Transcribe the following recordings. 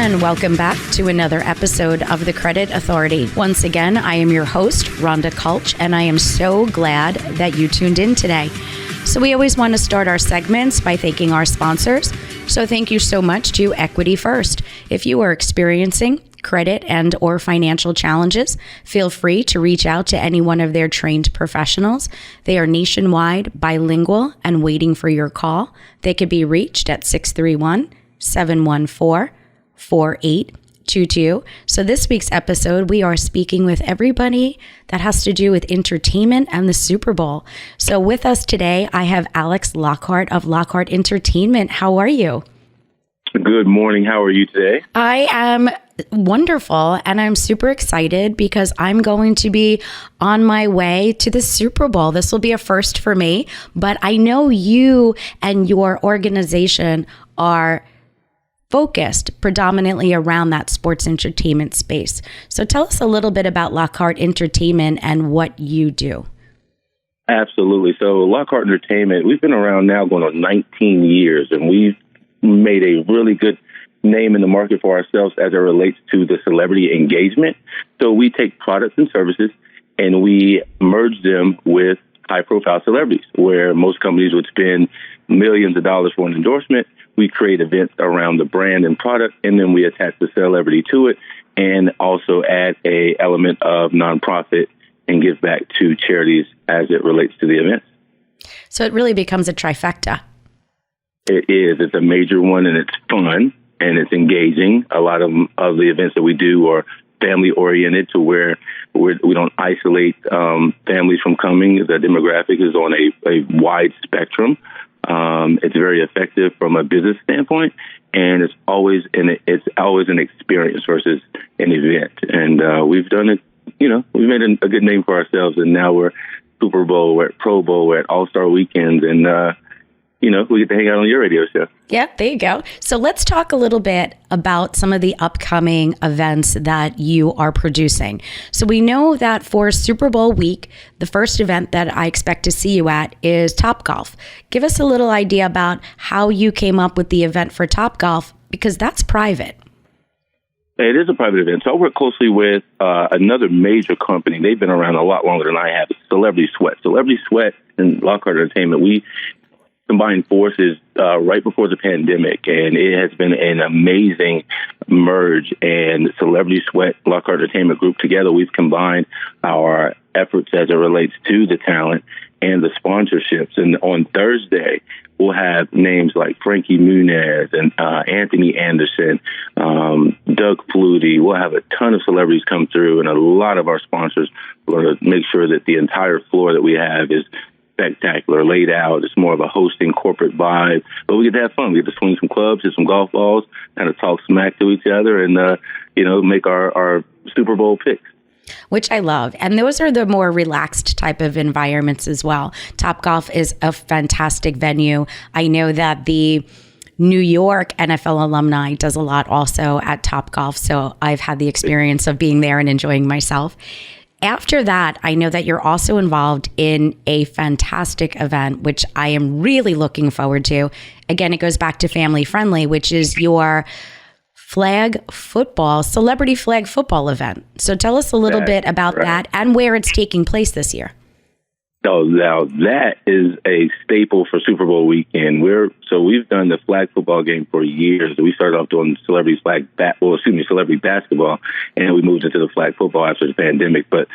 And welcome back to another episode of The Credit Authority. Once again, I am your host, Rhonda Kulch, and I am so glad that you tuned in today. So we always want to start our segments by thanking our sponsors. So thank you so much to Equity First. If you are experiencing credit and or financial challenges, feel free to reach out to any one of their trained professionals. They are nationwide, bilingual, and waiting for your call. They can be reached at 631-714-4822. So this week's episode, we are speaking with everybody that has to do with entertainment and the Super Bowl. So with us today, I have Alex Lockhart of Lockhart Entertainment. How are you? Good morning. How are you today? I am wonderful, and I'm super excited because I'm going to be on my way to the Super Bowl. This will be a first for me, but I know you and your organization are focused predominantly around that sports entertainment space. So tell us a little bit about Lockhart Entertainment and what you do. Absolutely. So Lockhart Entertainment, we've been around now going on 19 years, and we've made a really good name in the market for ourselves as it relates to the celebrity engagement. So we take products and services and we merge them with high-profile celebrities, where most companies would spend millions of dollars for an endorsement. We create events around the brand and product, and then we attach the celebrity to it and also add a element of nonprofit and give back to charities as it relates to the events. So it really becomes a trifecta. It is. It's a major one, and it's fun, and it's engaging. A lot of the events that we do are family-oriented to where we don't isolate families from coming. The demographic is on a wide spectrum. It's very effective from a business standpoint, and it's always an experience versus an event. And we've done it. We've made a good name for ourselves, and now we're Super Bowl, we're at Pro Bowl, we're at All-Star Weekends, and we get to hang out on your radio show. Yeah, there you go. So let's talk a little bit about some of the upcoming events that you are producing. So we know that for Super Bowl week, the first event that I expect to see you at is Topgolf. Give us a little idea about how you came up with the event for Topgolf, because that's private. It is a private event. So I work closely with another major company. They've been around a lot longer than I have. Celebrity Sweat. Celebrity Sweat and Lockhart Entertainment, we combined forces right before the pandemic, and it has been an amazing merge. And Celebrity Sweat, Lockhart Entertainment Group, together we've combined our efforts as it relates to the talent and the sponsorships. And on Thursday, we'll have names like Frankie Muniz and Anthony Anderson, Doug Flutie. We'll have a ton of celebrities come through, and a lot of our sponsors will make sure that the entire floor that we have is spectacular, laid out. It's more of a hosting corporate vibe, but we get to have fun. We get to swing some clubs, hit some golf balls, kind of talk smack to each other, and make our Super Bowl picks. Which I love. And those are the more relaxed type of environments as well. Topgolf is a fantastic venue. I know that the New York NFL alumni does a lot also at Topgolf, so I've had the experience of being there and enjoying myself. After that, I know that you're also involved in a fantastic event, which I am really looking forward to. Again, it goes back to family friendly, which is your celebrity flag football event. So tell us a little bit about that and where it's taking place this year. So now that is a staple for Super Bowl weekend. We've done the flag football game for years. We started off doing celebrity basketball, and we moved into the flag football after the pandemic. But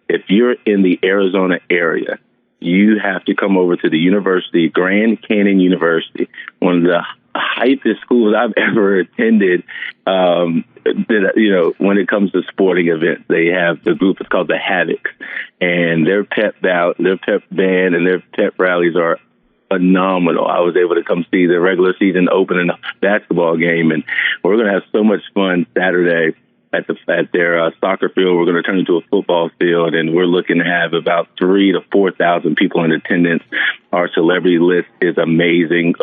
if you're in the Arizona area, you have to come over to the university, Grand Canyon University, one of the hypest schools I've ever attended. When it comes to sporting events, they have the group. It's called the Havocs, and their pep band and their pep rallies are phenomenal. I was able to come see the regular season opening basketball game, and we're going to have so much fun Saturday at their soccer field. We're going to turn into a football field, and we're looking to have about 3,000 to 4,000 people in attendance. Our celebrity list is amazing.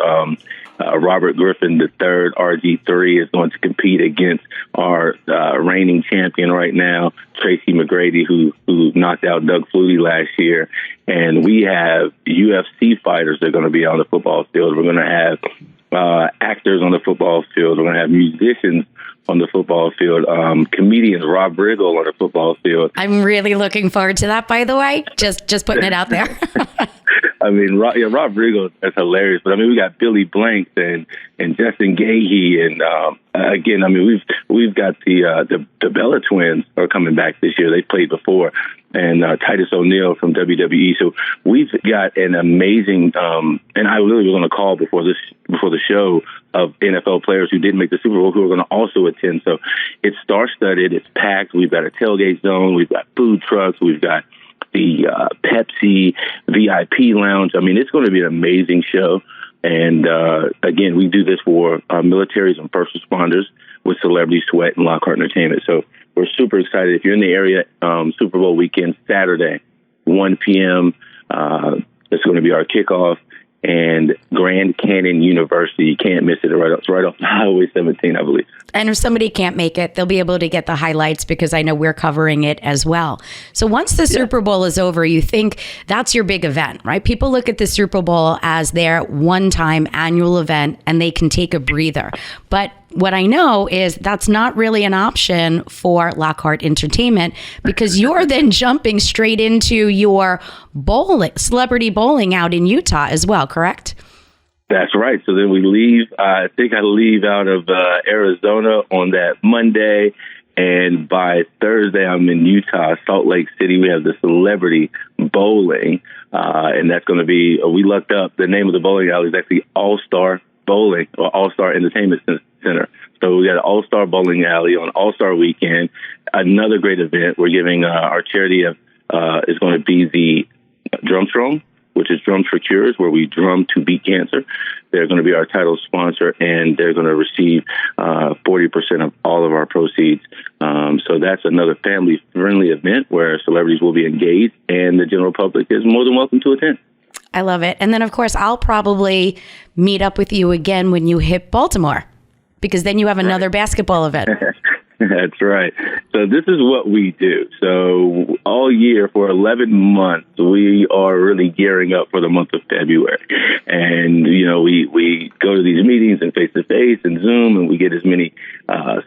Robert Griffin III, RG3, is going to compete against our reigning champion right now, Tracy McGrady, who knocked out Doug Flutie last year. And we have UFC fighters that are going to be on the football field. We're going to have actors on the football field. We're going to have musicians on the football field, comedians, Rob Riggle on the football field. I'm really looking forward to that, by the way. Just putting it out there. I mean, Rob Riggle is hilarious. But I mean, we got Billy Blanks and Justin Gahey, and again, I mean, we've got the Bella Twins are coming back this year. They played before, and Titus O'Neil from WWE. So we've got an amazing. And I literally was on a call before the show of NFL players who didn't make the Super Bowl who are going to also attend. So it's star-studded. It's packed. We've got a tailgate zone. We've got food trucks. We've got the Pepsi VIP lounge. I mean, it's going to be an amazing show. And again, we do this for militaries and first responders with Celebrity Sweat and Lockhart Entertainment. So we're super excited. If you're in the area, Super Bowl weekend, Saturday, 1 p.m., it's going to be our kickoff. And Grand Canyon University, you can't miss it. It's right off Highway 17, I believe. And if somebody can't make it, they'll be able to get the highlights because I know we're covering it as well. So once the Super Bowl is over, you think that's your big event, right? People look at the Super Bowl as their one-time annual event and they can take a breather. But what I know is that's not really an option for Lockhart Entertainment because you're then jumping straight into your celebrity bowling out in Utah as well, correct? That's right. So then we leave. I think I leave out of Arizona on that Monday. And by Thursday, I'm in Utah, Salt Lake City. We have the celebrity bowling. And that's going to be, we lucked up. The name of the bowling alley is actually All-Star Bowling or All-Star Entertainment Center. So we got an All-Star Bowling Alley on All-Star Weekend. Another great event. We're giving our charity is going to be the Drumstrom, which is Drums for Cures, where we drum to beat cancer. They're going to be our title sponsor, and they're going to receive 40% of all of our proceeds. So that's another family-friendly event where celebrities will be engaged, and the general public is more than welcome to attend. I love it. And then, of course, I'll probably meet up with you again when you hit Baltimore, because then you have another basketball event. That's right. So this is what we do. So all year for 11 months, we are really gearing up for the month of February. And, you know, we go to these meetings and face-to-face and Zoom, and we get as many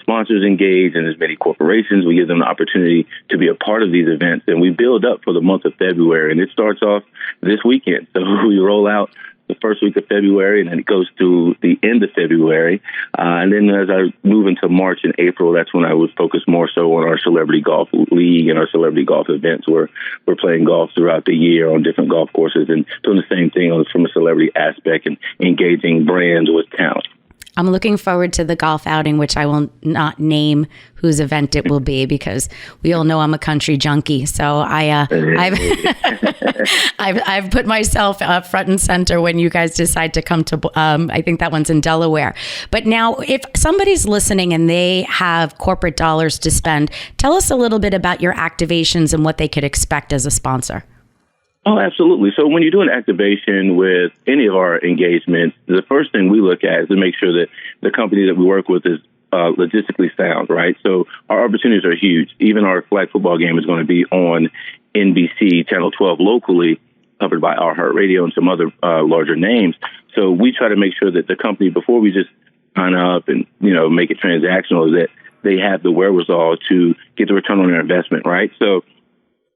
sponsors engaged and as many corporations. We give them the opportunity to be a part of these events. And we build up for the month of February. And it starts off this weekend. So we roll out the first week of February, and then it goes to the end of February. And then as I move into March and April, that's when I would focus more so on our Celebrity Golf League and our Celebrity Golf events, where we're playing golf throughout the year on different golf courses and doing the same thing from a celebrity aspect and engaging brands with talent. I'm looking forward to the golf outing, which I will not name whose event it will be because we all know I'm a country junkie. So I've put myself front and center when you guys decide to come to, I think that one's in Delaware. But now if somebody's listening and they have corporate dollars to spend, tell us a little bit about your activations and what they could expect as a sponsor. Oh, absolutely. So when you do an activation with any of our engagements, the first thing we look at is to make sure that the company that we work with is logistically sound, right? So our opportunities are huge. Even our flag football game is going to be on NBC Channel 12 locally, covered by iHeartRadio and some other larger names. So we try to make sure that the company, before we just sign up and, you know, make it transactional, is that they have the wherewithal to get the return on their investment, right? So,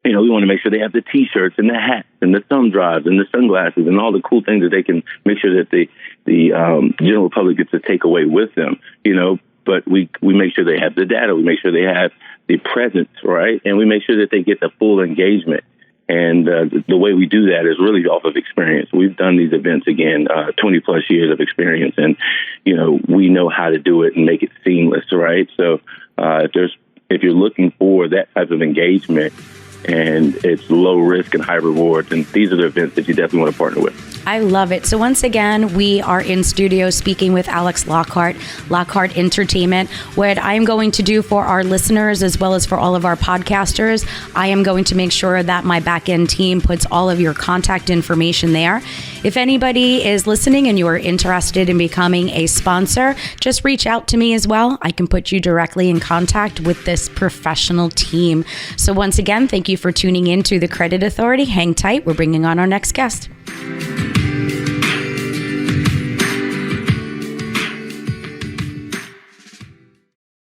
you know, we want to make sure they have the T-shirts and the hats and the thumb drives and the sunglasses and all the cool things that they can make sure that the general public gets to take away with them, you know. But we make sure they have the data. We make sure they have the presence, right? And we make sure that they get the full engagement. And the way we do that is really off of experience. We've done these events, again, 20-plus years of experience. And, you know, we know how to do it and make it seamless, right? So if you're looking for that type of engagement, and it's low risk and high rewards, and these are the events that you definitely want to partner with. I love it. So once again, we are in studio speaking with Alex Lockhart, Lockhart Entertainment. What I'm going to do for our listeners as well as for all of our podcasters, I am going to make sure that my back-end team puts all of your contact information there. If anybody is listening and you are interested in becoming a sponsor, just reach out to me as well. I can put you directly in contact with this professional team. So once again, thank you for tuning in to The Credit Authority. Hang tight. We're bringing on our next guest.